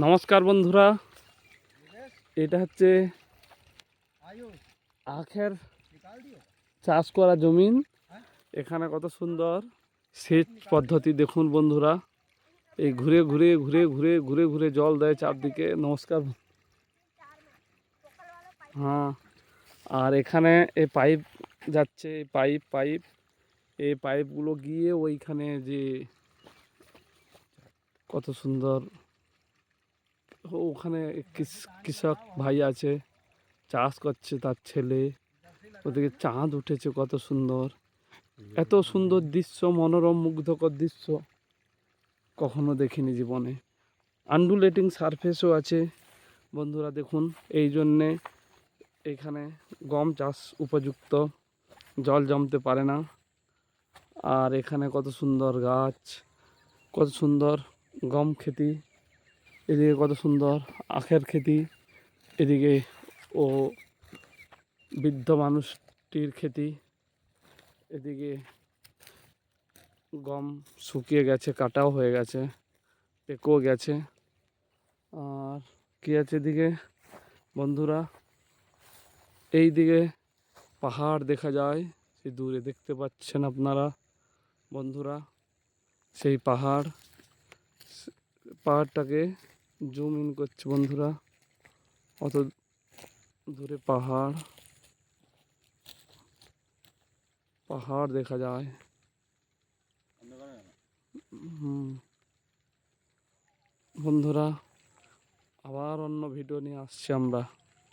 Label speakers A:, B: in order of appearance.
A: নমস্কার বন্ধুরা, এটা হচ্ছে আখের চাষ করা জমিন। এখানে কত সুন্দর সেচ পদ্ধতি দেখুন বন্ধুরা। এই ঘুরে ঘুরে ঘুরে ঘুরে ঘুরে ঘুরে জল দেয় চারদিকে। নমস্কার। হ্যাঁ, আর এখানে এই পাইপ যাচ্ছে, এই পাইপগুলো গিয়ে ওইখানে যে কত সুন্দর, ওখানে কৃষক ভাই আছে, চাষ করছে তার ছেলে। ওদিকে চাঁদ উঠেছে কত সুন্দর, এত সুন্দর দৃশ্য, মনোরম মুগ্ধকর দৃশ্য কখনো দেখিনি জীবনে। আন্ডুলেটিং সারফেসও আছে বন্ধুরা দেখুন। এই জন্যে এখানে গম চাষ উপযুক্ত, জল জমতে পারে না। আর এখানে কত সুন্দর গাছ, কত সুন্দর গম খেতি, এদিকে কত সুন্দর আখের খেতি, এদিকে ও বৃদ্ধ মানুষটির খেতি, এদিকে গম শুকিয়ে গেছে, কাটাও হয়ে গেছে, পেকেও গেছে। আর কি আছে এদিকে বন্ধুরা, এই দিকে পাহাড় দেখা যায়, সেই দূরে দেখতে পাচ্ছেন আপনারা বন্ধুরা। সেই পাহাড়টাকে জুম ইন করছে বন্ধুরা, অত দূরে পাহাড় দেখা যায়। বন্ধুরা, আবার অন্য ভিডিও নিয়ে আসছি আমরা।